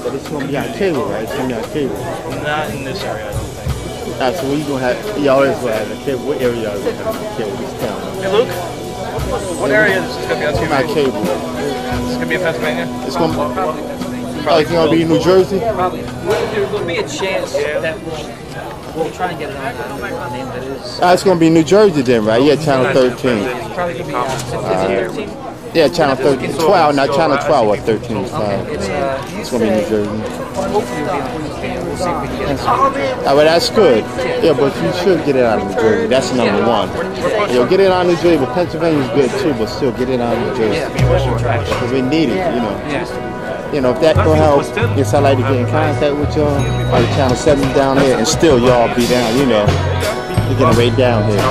But it's going to be on cable, right? It's going to be on cable. Not in this area, I don't think. Alright, so where you going to have, you always will have a cable. What area y'all going to have a cable this town? Hey, Luke? What area is this going to be on TV? Not cable. It's going to be in Pennsylvania? It's going to it's going to be in New Jersey? Probably. There will be a chance that we'll try and get it on. I don't know what name that is. It's going to be New Jersey then, right? Yeah, Channel 13. It's probably going to be 13. Yeah, Channel 13, 12, not Channel 12 or 13. It's going to be New Jersey. Hopefully it'll be on. We'll see if we can get it. Well, that's good. Yeah, but you should get it out of New Jersey. That's number one. Get it on New Jersey, but Pennsylvania's good too, but still get it on New Jersey. Because we need it, you know. You know, if that will help, yes, I'd like to get in contact with y'all. Or the Channel 7 down there, and still y'all be down, you know. You're getting right down here.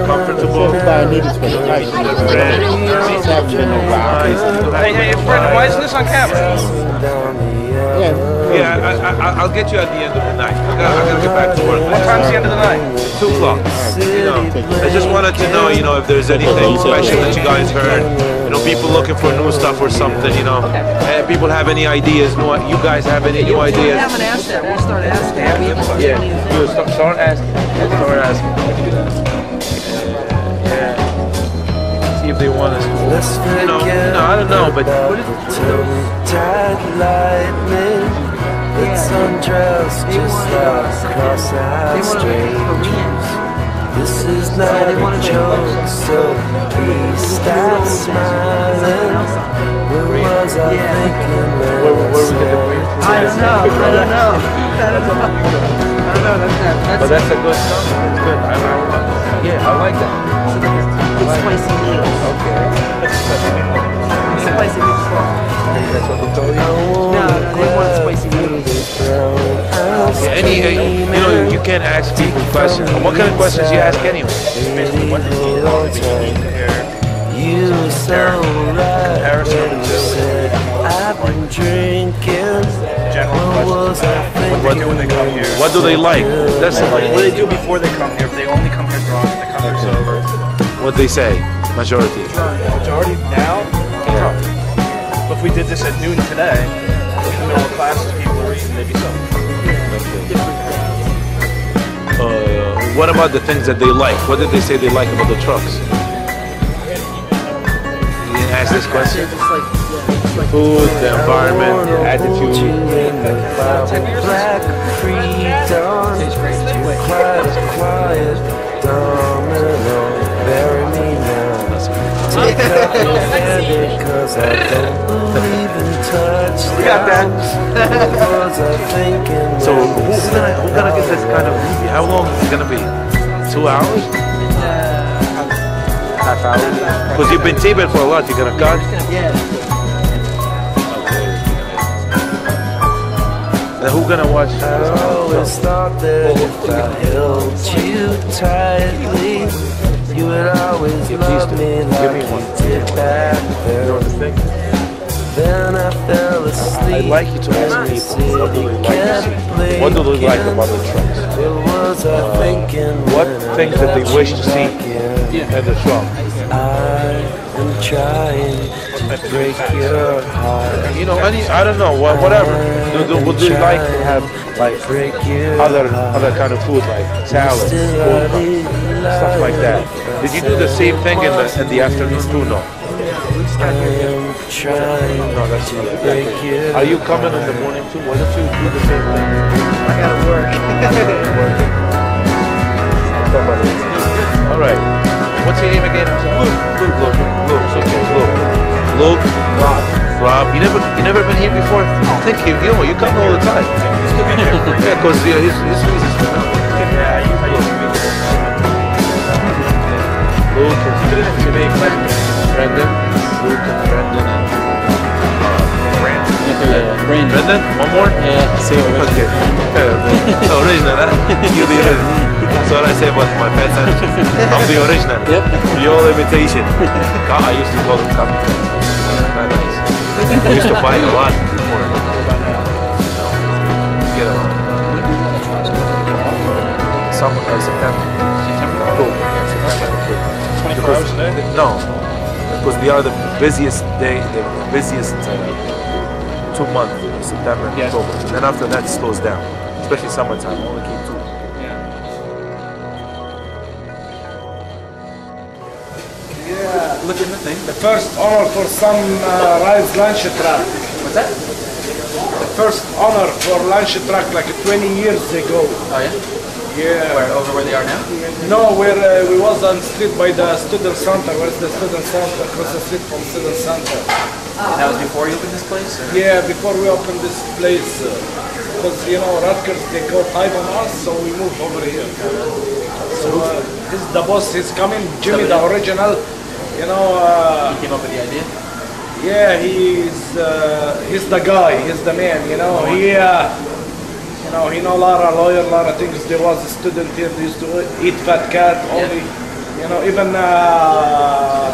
Comfortable. Everybody needs it for the price. It's haven't been no while. Hey, Brendan, why isn't this on camera? Yeah, I'll get you at the end of the night. I gotta get back to work. What time's the end of the night? 2 o'clock. You know, I just wanted to know, you know, if there's anything special that you guys heard. You know, people looking for new stuff or something. You know, and people have any ideas? You guys have any new ideas? We haven't asked that. We'll start asking. Yeah, you start asking. Start asking. See if they want us. You know, I don't know, but it's undressed just across our strangers. This is not a joke, so please stop smiling. Where was I thinking when I don't know. But that's a good song. It's good. I like that. It's spicy noodles. Okay. It's spicy noodles. That's what they told you? No, they want spicy noodles. You know, you can't ask people questions. What kind of questions you ask anyway? Basically, what does he want to be compared? You so right. I've been drinking. General questions. What do when they come here? What do they like? That's What do they do before they come here? If they only come here drunk, they come here sober. what they say. Majority. Majority now? Yeah. But if we did this at noon today, in the middle of classes, people are reading, they'd be sober. What about the things that they like? What did they say they like about the trucks? You didn't ask this question? Food, the environment, the attitude. 10 years black freedom, quiet, domino, bury me now. Take up your head because I don't believe in touch. We got that. So who's gonna get this kind of movie? How long is it gonna be? 2 hours? Half hour? Because you've been taping for a lot. You're gonna cut? Yeah. And who's gonna watch? I always thought that if I held you tightly, you would always love me like you did back then. Then I fell asleep. I'd like you to ask people what do they like to see? What do they like about the trucks? What things that they wish to see in the truck? I am trying to break your heart. You know, I don't know, whatever. Would they like to have like other kind of food, like salads, stuff like that? Did you do the same thing in the afternoon too? No. No, that's not it. Are you coming in the morning too? Why don't you do the same thing? I gotta work. All right. What's your name again? Luke. Luke. Okay, Luke. Rob. You never been here before? Thank you. You come all the time. Yeah, because his reasons for now. Yeah, I used to be here. Luke and Brendan. Luke and Brendan and Brandon. Brendan? One more? Yeah, see what we're Okay. Original, huh? You the original. That's what I say about my pets. I'm the original. Yep. Your imitation. I used to call them copycats. Not nice. We used to fight a lot before. Get along. Summer, September. Cool. 24 hours a day? No. Because they are the busiest day, the busiest 2 months, September and October. And then after that, it slows down, especially summertime. Only keep 2. Yeah, look at the thing. The first honor for some rides lunch track. What's that? The first honor for lunch track like 20 years ago. Oh yeah? Yeah. Over where they are now? No, where we was on street by the student center. Where's the student center? Across the street from student center. And that was before you opened this place? Or? Yeah, before we opened this place. Because, you know, Rutgers, they go type on us, so we moved over here. So this is the boss, he's coming. Jimmy, the original, you know. He came up with the idea? Yeah, he's the guy, he's the man, you know. He know a lot of lawyer, a lot of things. There was a student here that used to eat fat cat only. You know, even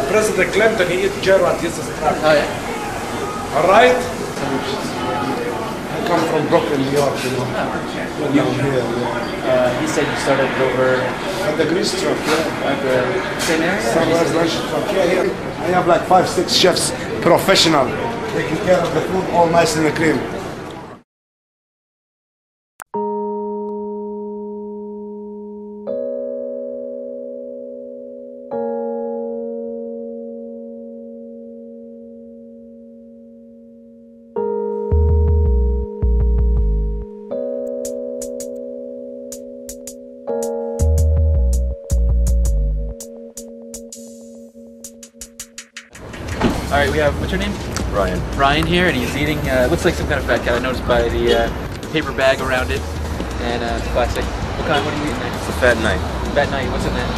President Clinton, he eat Gerard, he's a strap. Oh yeah. All right? I come from Brooklyn, New York, you know. He said you started over At the grease truck, yeah. at the same area? Sunrise lunch truck, yeah. I have like 5-6 chefs, professional, taking care of the food, all nice in the cream. All right, we have, what's your name? Ryan. Ryan here, and he's eating, looks like some kind of fat cat. I noticed by the paper bag around it, and plastic. What are you eating there? It's a fat night. Fat night, what's in that?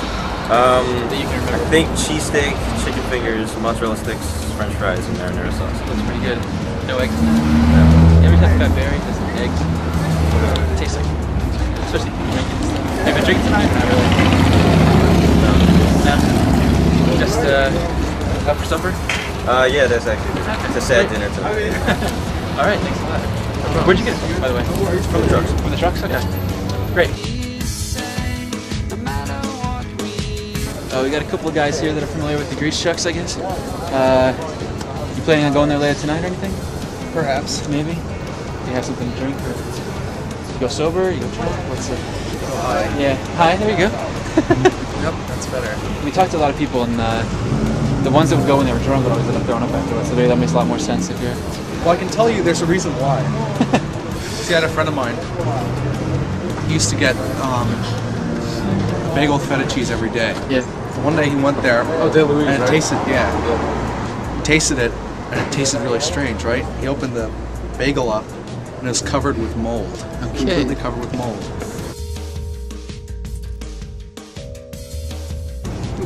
That you can remember? I think cheesesteak, chicken fingers, mozzarella sticks, french fries, and marinara sauce. Looks pretty good. No eggs? No. You ever had fat berry? Does eggs? It tastes like, especially if you drink it. Have you been drinking tonight? Not really. No. Just out for supper? Yeah, that's actually it's a sad dinner tonight. All right, thanks a lot. Where'd you get it, by the way? From the trucks. From the trucks? Okay. Great. We got a couple of guys here that are familiar with the grease trucks, I guess. You planning on going there later tonight or anything? Perhaps. Maybe? You have something to drink? Or you go sober? You go drunk? What's it? Go high. Yeah. Hi, there you go. Yep, that's better. We talked to a lot of people, and the ones that would go when they were drunk would always end up throwing up afterwards, so maybe that makes a lot more sense if you're... Well, I can tell you there's a reason why. See, I had a friend of mine. He used to get bagel with feta cheese every day. Yeah. So one day he went there. Oh, De Louis, and it right? tasted, yeah. He tasted it, and it tasted really strange, right? He opened the bagel up, and it was covered with mold. Okay. Completely covered with mold.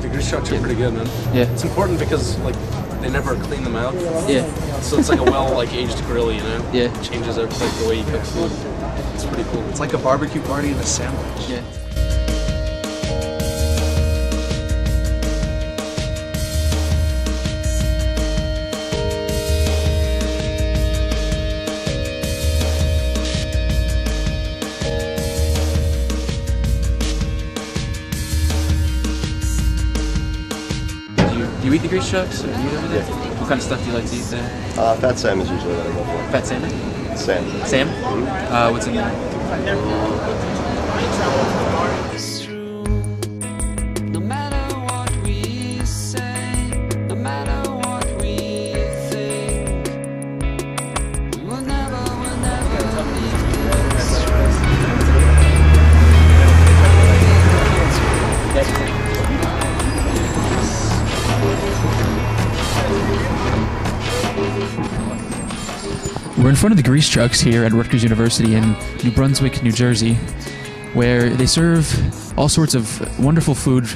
The grease trucks are pretty good, man. Yeah. It's important because like they never clean them out. Yeah. So it's like a aged grill, you know. Yeah. It changes like the way you cook food. It's pretty cool. It's like a barbecue party and a sandwich. Yeah. Do you eat the grease trucks? Or do you eat everything? Yeah. What kind of stuff do you like to eat there? Fat Sam is usually what I go for. Fat salmon? Sam. Sam? What's in there? No matter what we say, no matter what we think, we will never We're in front of the grease trucks here at Rutgers University in New Brunswick, New Jersey, where they serve all sorts of wonderful food.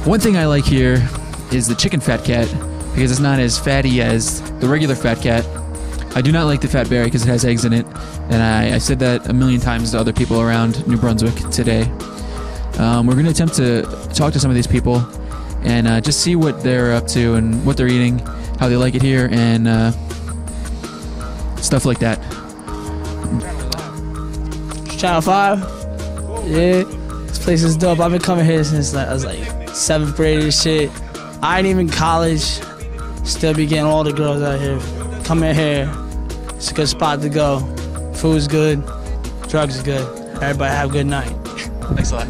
One thing I like here is the chicken fat cat, because it's not as fatty as the regular fat cat. I do not like the fat berry because it has eggs in it, and I said that a million times to other people around New Brunswick today. We're going to attempt to talk to some of these people and just see what they're up to and what they're eating, how they like it here, and stuff like that. Channel 5? Yeah. This place is dope. I've been coming here since I was like 7th grade and shit. I ain't even college. Still be getting all the girls out here. Come in here. It's a good spot to go. Food's good. Drugs is good. Everybody have a good night. Thanks a lot.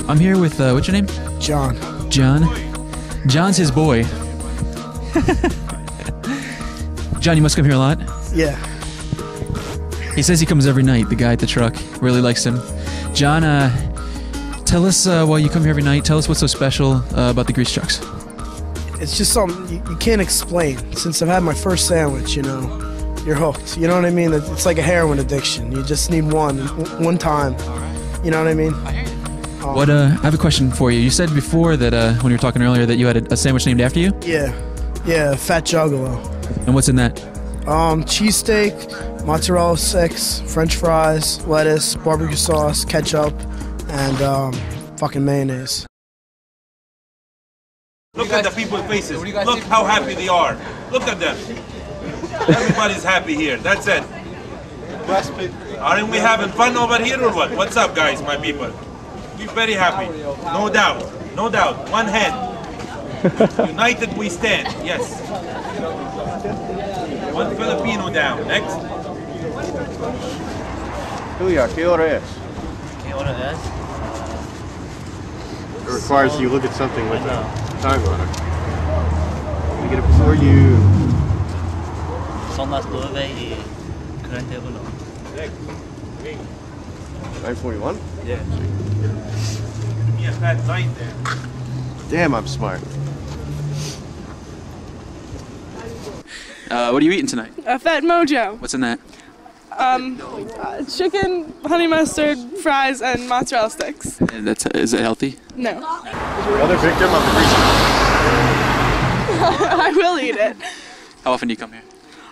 I'm here with, what's your name? John. John. John's his boy. John, you must come here a lot? Yeah. He says he comes every night, the guy at the truck. Really likes him. John, tell us, while you come here every night, tell us what's so special about the grease trucks. It's just something you can't explain. Since I've had my first sandwich, you know, you're hooked. You know what I mean? It's like a heroin addiction. You just need one time. You know what I mean? What, I have a question for you. You said before that, when you were talking earlier, that you had a sandwich named after you? Yeah. Yeah, Fat Juggalo. And what's in that? Cheesesteak, mozzarella sticks, French fries, lettuce, barbecue sauce, ketchup, and fucking mayonnaise. Look at the people's faces. Look how happy they are. Look at them. Everybody's happy here. That's it. Aren't we having fun over here or what? What's up, guys, my people? We're very happy. No doubt. No doubt. One hand. United we stand. Yes. One Filipino down. Next. Julia, ¿qué hora es? ¿Qué hora es? It requires you look at something with a time on it. Let me get it before you. Son las 9:41. 9:41? Yeah. Give me a fat 9 there. Damn, I'm smart. What are you eating tonight? A Fat Mojo. What's in that? Chicken, honey mustard, fries, and mozzarella sticks. And is it healthy? No. Another victim of the grease. I will eat it. How often do you come here?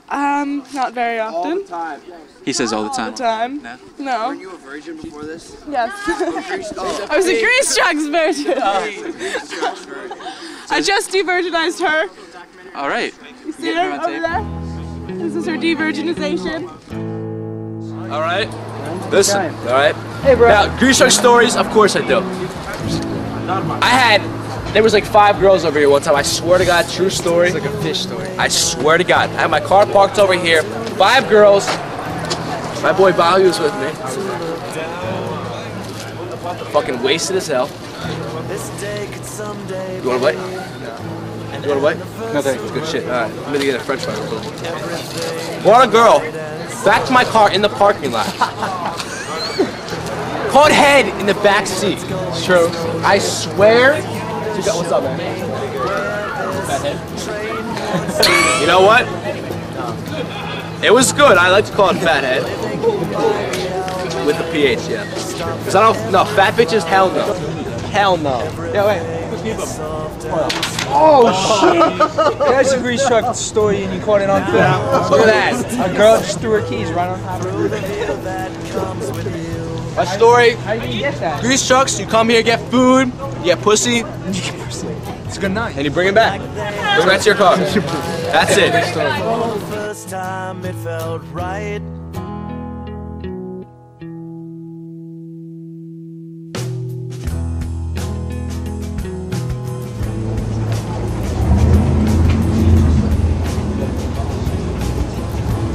Not very often. All the time. He says all the time. All the time. No? No. Were you a virgin before this? Yes. I was a Grease Trucks virgin. I just de-virginized her. All right. You see her over there? This is her de-virginization. All right. Listen. All right. Hey, bro. Now, Grease Truck stories, of course I do. There was like 5 girls over here one time. I swear to God, true story. It's like a fish story. I swear to God. I had my car parked over here. 5 girls. My boy Bahu was with me. Fucking wasted as hell. You want to bite? You want to bite? No, thank you. Good shit. All right. I'm gonna get a French fry. Brought a girl back to my car in the parking lot. Caught head in the back seat. It's true. I swear. What's up, man? You know what? It was good. I like to call it fathead. With the PH, yeah. Cause I don't. No, fat bitches. Hell no. Hell no. Yeah, wait. Oh shit! There's a Grease Truck story and you caught it on film. Look at that. A girl just threw her keys right on top of her. My story. How do you get that? Grease trucks. You come here, get food, you get pussy, It's a good night. and you bring it back. Bring it back to your car. That's it. First time it felt right.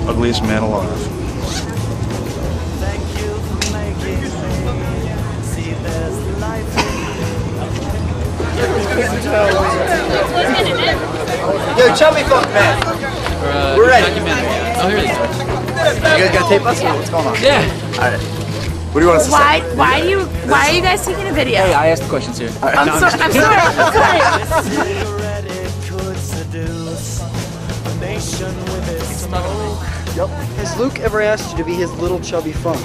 Ugliest man alive. Thank you for making me see there's life in Yo, chubby fuck man. We're ready. Oh, here it is. You guys gonna tape us or what's going on? Yeah. Alright. What do you want us to say? Why are you guys taking a video? Hey, I asked the questions here. I'm sorry. Yep. Has Luke ever asked you to be his little chubby funk?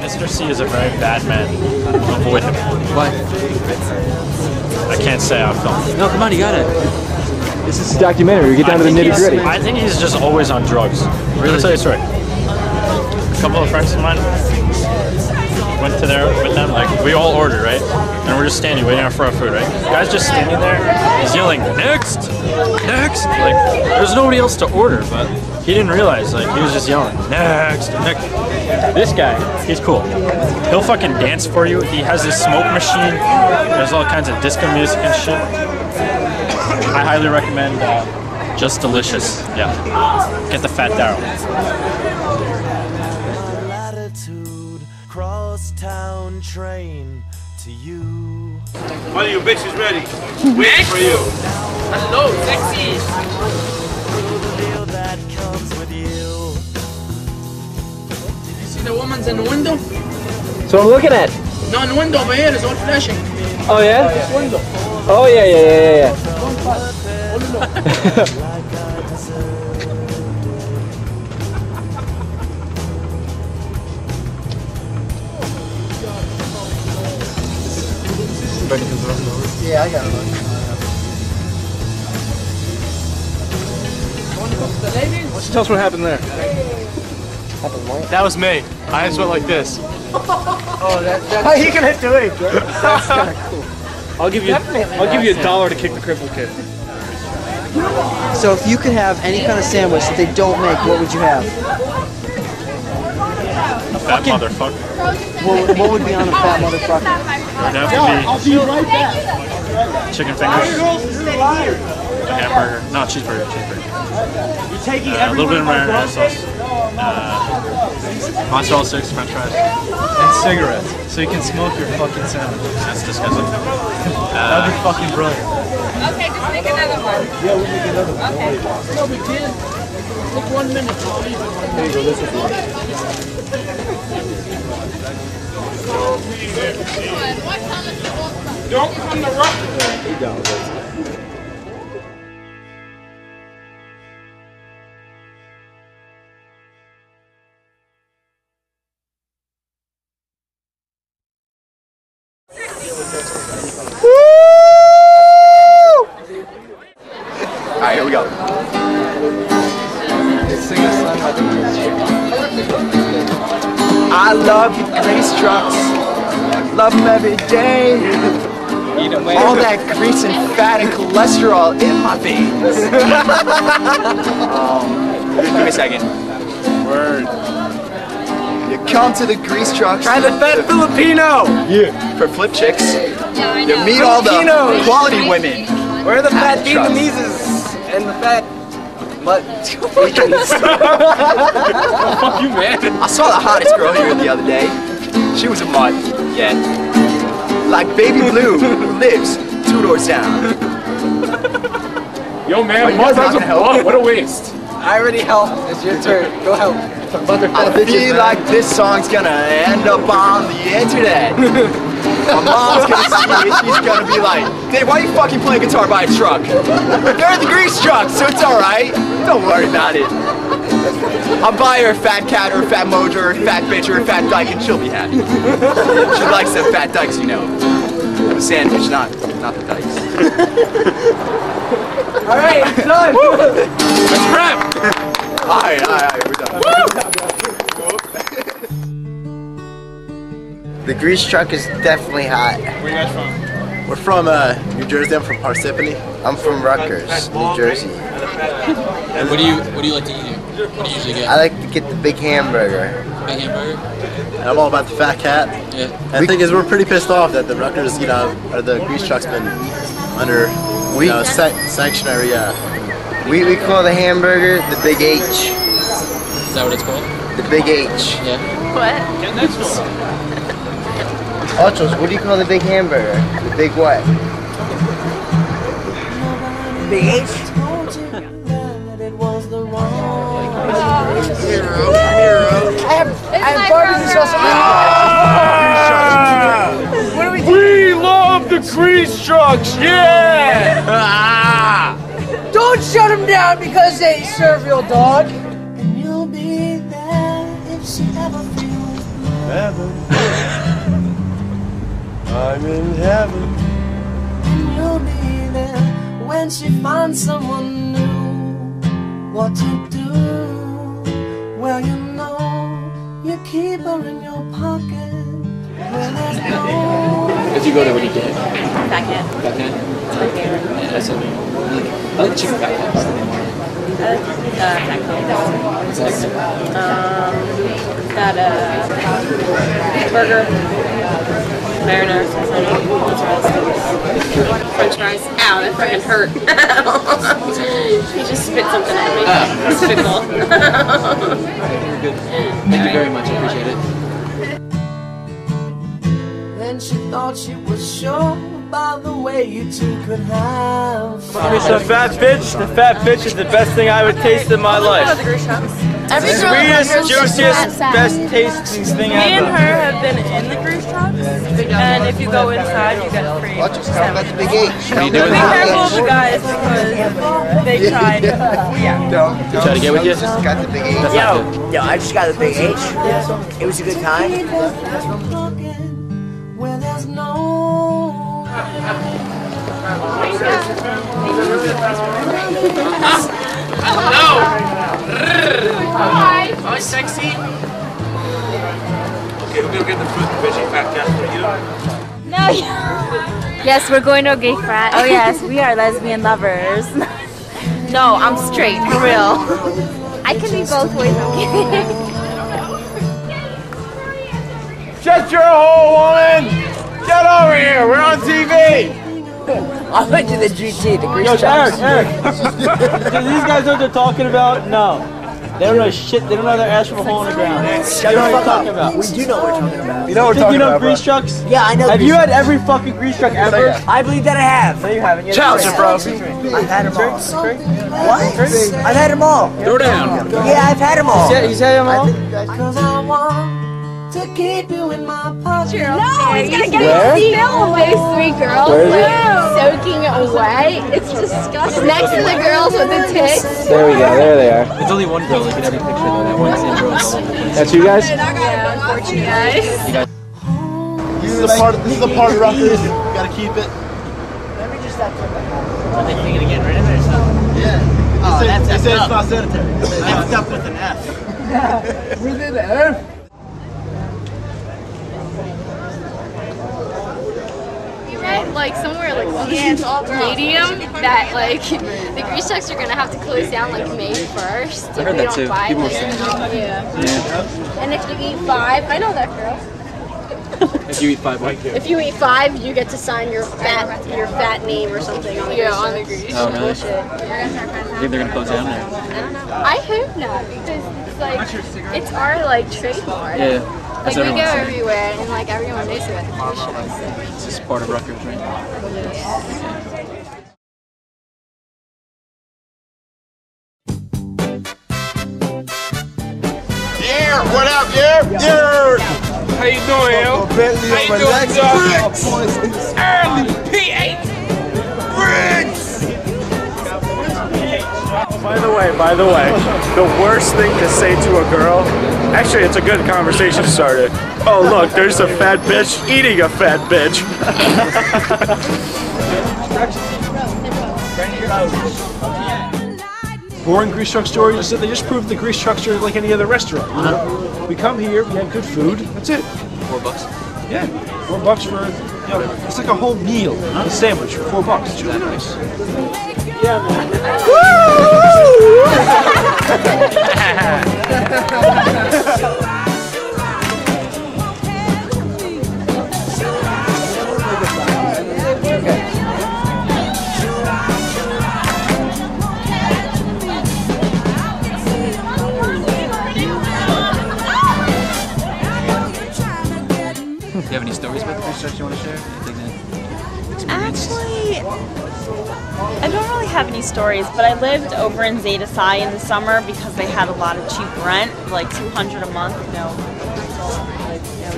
Mr. C is a very bad man. Avoid him. Why? I can't say how I felt. No, come on, you got it. This is a documentary. We get down to the nitty gritty. I think he's just always on drugs. Really? I'll tell you a story. A couple of friends of mine went to there with them. Like, we all ordered, right? And we're just standing waiting for our food, right? The guy's just standing there. He's yelling, "Next! Next!" Like, there's nobody else to order, but he didn't realize. Like, he was just yelling, "Next! Next!" This guy, he's cool. He'll fucking dance for you. He has this smoke machine. There's all kinds of disco music and shit. I highly recommend Just Delicious. Yeah. Get the Fat Darrow. Crosstown train to you. One of you bitches ready. Waiting for you. Hello, sexy. That comes with you. Did you see the woman's in the window? So I'm looking at. No, in the window over here, it's all flashing. Oh yeah? This window. Oh yeah. Yeah, I got it. Why don't you tell us what happened there? That was me. I just went like this. Oh, that's How you gonna do it? That's kind of cool. I'll give you $1 to kick the cripple kid. So if you could have any kind of sandwich that they don't make, what would you have? A fat motherfucker. What would be on a fat motherfucker? It'd have to be chicken fingers, a hamburger, no, cheeseburger. A little bit of marinara sauce, mozzarella sticks, french fries, And cigarettes, so you can smoke your fucking sandwich. That's disgusting. That'd be fucking brilliant. Okay, just make another one. Yeah, we'll make another one. Okay. No big deal. Take 1 minute. There you go, this is one. Don't come to rock. Alright, here we go. Sing a song like I love your grease trucks. Love them every day. All that grease and fat and cholesterol in my veins. Give me a second. Word. You come to the grease trucks. Try the fat Filipino. Yeah. For flip chicks. You meet all the quality women. Where are the fat Vietnameses and the fat butt Fuck you, man. I saw the hottest girl here the other day. She was a mutt. Yeah. Like Baby Blue, who lives 2 doors down. Yo, man, what a waste. I already helped. It's your turn. Go help. I feel like this song's gonna end up on the internet. My mom's gonna see it, she's gonna be like, "Dave, why are you fucking playing guitar by a truck?" They're the grease truck, so it's alright. Don't worry about it. I'll buy her a fat cat or a fat mojo or a fat bitch or a fat dyke and she'll be happy. She likes them fat dykes, you know. The sandwich, not the dykes. Alright, it's done. Let's wrap! Alright, we're done. The grease truck is definitely hot. Where are you guys from? We're from New Jersey. I'm from Parsippany. I'm from Rutgers, New Jersey. And what do you like to eat here? What do you usually get? I like to get the big hamburger. Big hamburger? And I'm all about the fat cat. Yeah. And the thing is, we're pretty pissed off that the Rutgers, or the grease truck's been under, sanctionary. We call the hamburger the Big H. Is that what it's called? The Big H. Yeah. What? Ochos, what do you call the big hamburger? The big what? Big H? I have barbecue sauce. What do we do? We love the grease trucks, yeah! Don't shut them down because they serve your dog. And you'll be there if she ever feels. heaven. I'm in heaven. And you'll be there when she finds someone new. What to do? Well, you know, you keep her in your pocket. If you go there, what do you get? Fat cat. Fat cat? It's my favorite. Yeah, that's it. I like chicken fat cats. Fat cat. Burger. Marinara. French fries. Ow, that freaking hurt. He just spit something at me. Spitball. You're good. Thank you very much. I appreciate it. Then she thought she was sure by the way you two could have fun. The fat bitch is the best thing I ever tasted in my life. Every girl Sweetest, juiciest, best tasting thing Me and ever. her have been in the cruise trucks, and if you go inside, you get free. That's the big H. What are you doing? Be careful of the guys because they tried. Yeah. They try to get with you? Got the big H. Yo, I just got the big H. It was a good time. Where there's no Hello! Hi! Hi, sexy! Okay, we're gonna get the fruit and veggie fat cat for you. No. Yes, we're going to a gay frat. Oh yes, we are lesbian lovers. No, I'm straight, for real. I can be both ways. Shut your hole, woman! Get over here, we're on TV! I went to the GT, the Grease Yo, Trucks. Eric. Do these guys know what they're talking about? No. They don't know shit. They don't know their ass from a hole in the ground. They don't know what you're talking about. We do know what we're talking about. You know what we're talking about, grease trucks? Yeah, I know. Have you had every fucking grease truck ever? I believe that I have. No, you haven't. Challenge it, bro. I've had them all. What? I've had them all. Throw down. Yeah, I've had them all. He's had them all? Cause I want to keep you in my pocket. No, he's gonna get Where? it still with three girls Where is it? soaking it away. It's disgusting. Next to the girls with the tits. There we go. There they are. There's only one girl. Look at every picture though. That one same girl. That's you guys? Yeah, unfortunately, guys. This is the part of Rutgers. You gotta keep it. Are they thinking of getting rid of it or something? Yeah. Oh, that's they say effed it's not sanitary. Effed up with an F. Within the F. Like somewhere like medium that like the grease trucks are gonna have to close down like May 1st. I heard that too. People were saying Yeah. And if you eat 5, I know that girl. If you eat 5, what? If you eat 5, you get to sign your fat name or something on the grease. On the grease. Oh, really? Bullshit. You think they're gonna close down there? I don't know. I hope not because it's like it's our like trademark. Yeah. Like That's we go everyone's saying. everywhere and like everyone knows about the cruise ships. It's just part of Rutgers, right? Yeah, what up, yeah? Yeah. How you doing, yo? How you doing, dog? Early P8 Bricks! By the way, the worst thing to say to a girl, actually it's a good conversation starter. Oh look, there's a fat bitch eating a fat bitch. Boring grease truck story, they just proved the grease trucks are like any other restaurant. You know? We come here, we have good food, that's it. $4. Yeah, $4 for, you know, it's like a whole meal, a sandwich for $4. It's really nice. Yeah, man. Do you have any stories about the grease trucks you want to share? Actually, I don't really have any stories, but I lived over in Zeta Psi in the summer because they had a lot of cheap rent, like $200 a month, no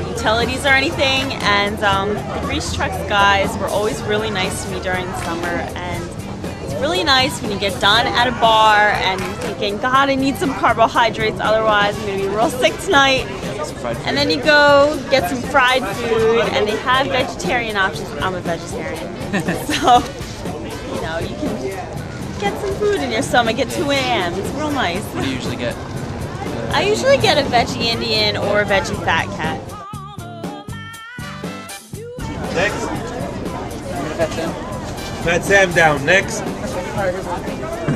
utilities or anything, and the grease trucks guys were always really nice to me during the summer, and it's really nice when you get done at a bar and you're thinking, God, I need some carbohydrates, otherwise I'm going to be real sick tonight. fried food. And then you go get some fried food, and they have vegetarian options. I'm a vegetarian, so you know you can get some food in your stomach at 2 a.m. It's real nice. What do you usually get? I usually get a veggie Indian or a veggie fat cat. Next. Fat Sam down. Next.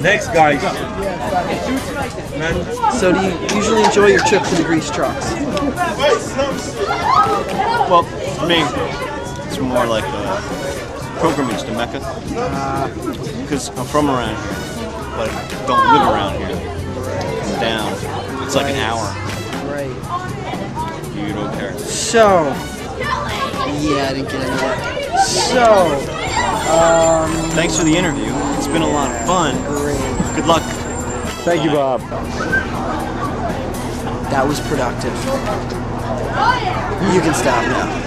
Next, guys. So do you usually enjoy your trip to the grease trucks? Well, for me, it's more like a pilgrimage to Mecca. Because I'm from around here, but I don't live around here. I'm down. It's like an hour. Right. You don't care. So, yeah, I didn't get into that. So, thanks for the interview. It's been a lot of fun. Great. Good luck. Thank you, Bob. That was productive. You can stop now.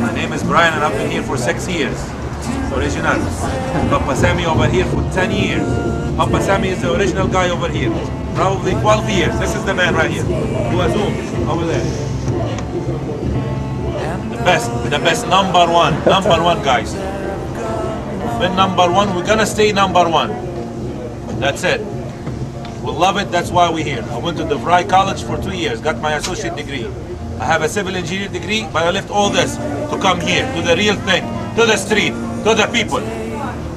My name is Brian and I've been here for 6 years. Original. Papa Sammy over here for 10 years. Papa Sammy is the original guy over here. Probably 12 years. This is the man right here. Do a zoom over there. The best, number one guys. Been number one, we're gonna stay number one. That's it. We love it, that's why we're here. I went to DeVry College for 2 years, got my associate degree. I have a civil engineer degree, but I left all this to come here, to the real thing, to the street, to the people.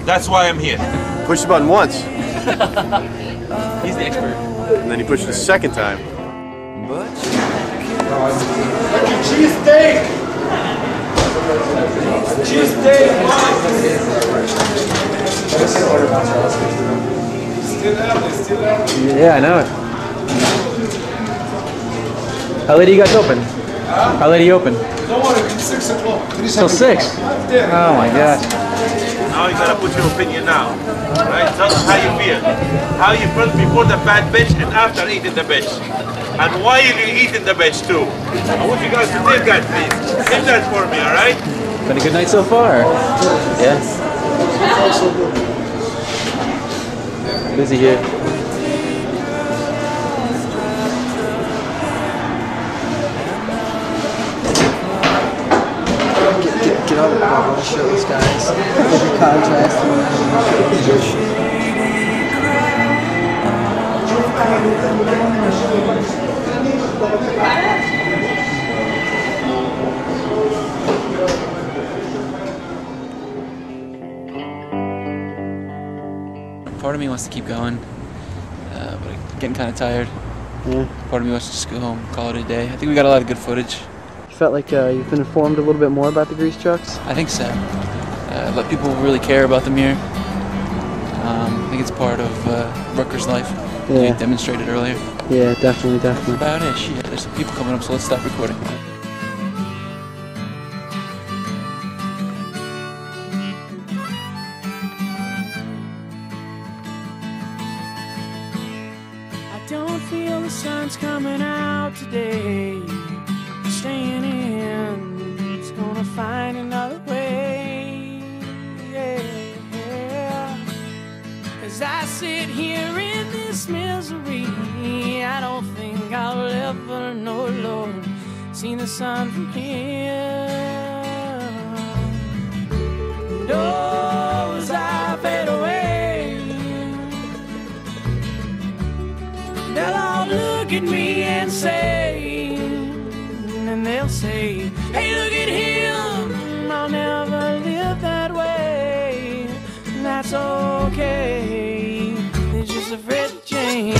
That's why I'm here. Push the button once. He's the expert. And then he pushed the second time. Cheesesteak! Cheesesteak! Still early. Yeah, I know it. How late are you guys open? How late are you open? Don't worry, it's 6 o'clock. Till 6? Oh my god. Now you gotta put your opinion now. Right? Tell them how you feel. How you felt before the fat bitch and after eating the bitch. And why you eating the bitch too. I want you guys to take that, please. Take that for me, alright? Been a good night so far. Yeah. Busy here. Get on the bubble to show these guys. The contrast. Part of me wants to keep going, but I'm getting kind of tired. Yeah. Part of me wants to just go home, call it a day. I think we got a lot of good footage. You felt like you've been informed a little bit more about the grease trucks? I think so. Let people really care about them here. I think it's part of Rutgers life. Yeah. You demonstrated earlier. Yeah, definitely, definitely. About it. Shit, there's some people coming up, so let's stop recording. I don't feel the sun's coming out today. Staying in, it's gonna find another way. Yeah. As I sit here in this misery, I don't think I'll ever know, Lord, seen the sun from here. And oh, as I fade away, they'll all look at me and say, and they'll say, hey, look at him, I'll never live that way. And that's okay, they're just afraid to change.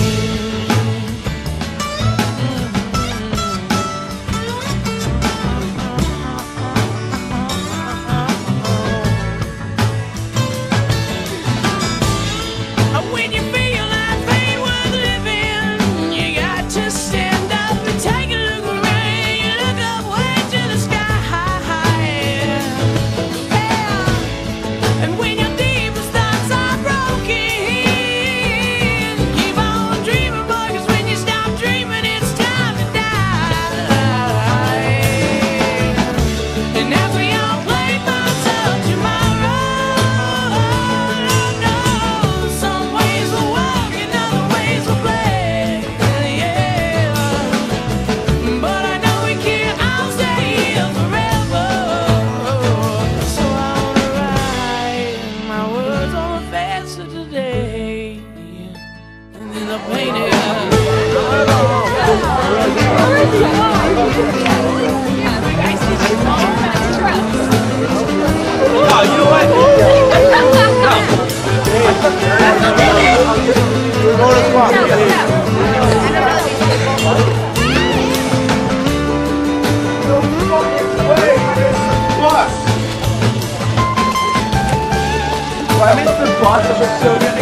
boss of the children.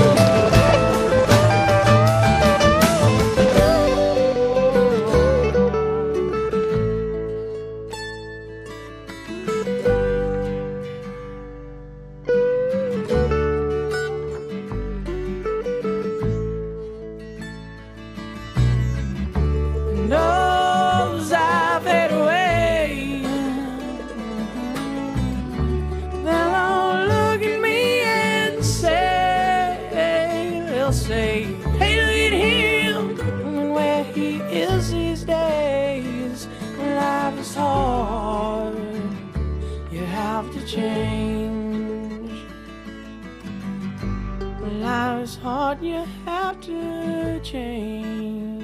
Knows I fade away. They'll all look at me and say, they'll say, hey, look at him, and where he is these days. Life is hard, you have to change. Life is hard, you have to change.